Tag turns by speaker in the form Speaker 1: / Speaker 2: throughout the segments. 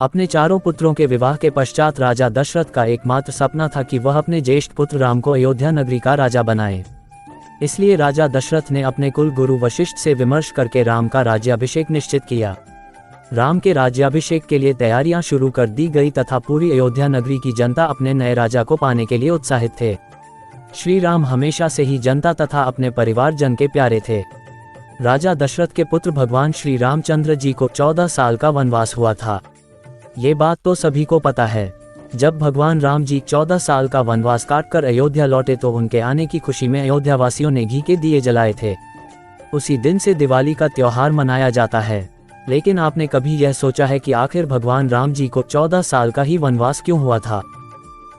Speaker 1: अपने चारों पुत्रों के विवाह के पश्चात राजा दशरथ का एकमात्र सपना था कि वह अपने ज्येष्ठ पुत्र राम को अयोध्या नगरी का राजा बनाए। इसलिए राजा दशरथ ने अपने कुल गुरु वशिष्ठ से विमर्श करके राम का राज्याभिषेक निश्चित किया। राम के राज्याभिषेक के लिए तैयारियां शुरू कर दी गई तथा पूरी अयोध्या नगरी की जनता अपने नए राजा को पाने के लिए उत्साहित थे। श्री राम हमेशा से ही जनता तथा अपने परिवारजन के प्यारे थे। राजा दशरथ के पुत्र भगवान श्री रामचंद्र जी को 14 साल का वनवास हुआ था। ये बात तो सभी को पता है। जब भगवान राम जी 14 साल का वनवास काटकर अयोध्या लौटे तो उनके आने की खुशी में अयोध्या वासियों ने घी के दिए जलाए थे। उसी दिन से दिवाली का त्योहार मनाया जाता है। लेकिन आपने कभी यह सोचा है कि आखिर भगवान राम जी को 14 साल का ही वनवास क्यों हुआ था?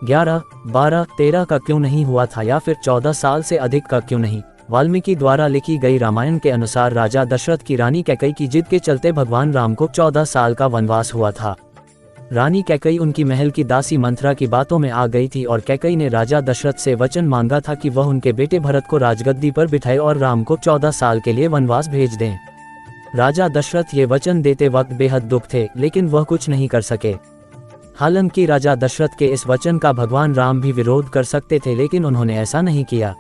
Speaker 1: 11, 12, 13 का क्यों नहीं हुआ था, या फिर 14 साल से अधिक का क्यों नहीं? वाल्मीकि द्वारा लिखी गई रामायण के अनुसार राजा दशरथ की रानी कैकई की जिद के चलते भगवान राम को 14 साल का वनवास हुआ था। रानी कैकई उनकी महल की दासी मंथरा की बातों में आ गई थी और कैकई ने राजा दशरथ से वचन मांगा था कि वह उनके बेटे भरत को राजगद्दी पर बिठाए और राम को 14 साल के लिए वनवास भेज दें। राजा दशरथ ये वचन देते वक्त बेहद दुख थे, लेकिन वह कुछ नहीं कर सके। हालांकि राजा दशरथ के इस वचन का भगवान राम भी विरोध कर सकते थे, लेकिन उन्होंने ऐसा नहीं किया।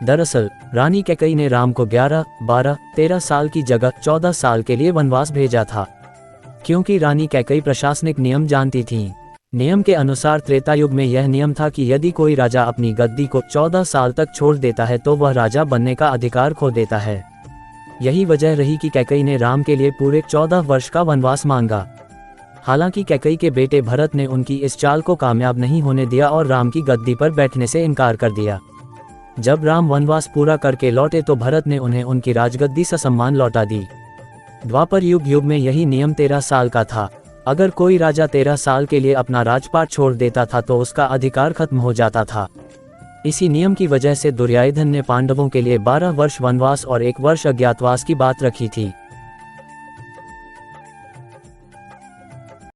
Speaker 1: दरअसल रानी कैकई ने राम को 11, 12, 13 साल की जगह 14 साल के लिए वनवास भेजा था, क्योंकि रानी कैकई प्रशासनिक नियम जानती थीं। नियम के अनुसार त्रेता युग में यह नियम था कि यदि कोई राजा अपनी गद्दी को 14 साल तक छोड़ देता है तो वह राजा बनने का अधिकार खो देता है। यही वजह रही कि कैकई ने राम के लिए पूरे 14 वर्ष का वनवास मांगा। हालांकि कैकई के बेटे भरत ने उनकी इस चाल को कामयाब नहीं होने दिया और राम की गद्दी पर बैठने से इनकार कर दिया। जब राम वनवास पूरा करके लौटे तो भरत ने उन्हें उनकी राजगद्दी ससम्मान लौटा दी। द्वापर युग में यही नियम 13 साल का था। अगर कोई राजा 13 साल के लिए अपना राजपाट छोड़ देता था तो उसका अधिकार खत्म हो जाता था। इसी नियम की वजह से दुर्योधन ने पांडवों के लिए 12 वर्ष वनवास और 1 वर्ष अज्ञातवास की बात रखी थी।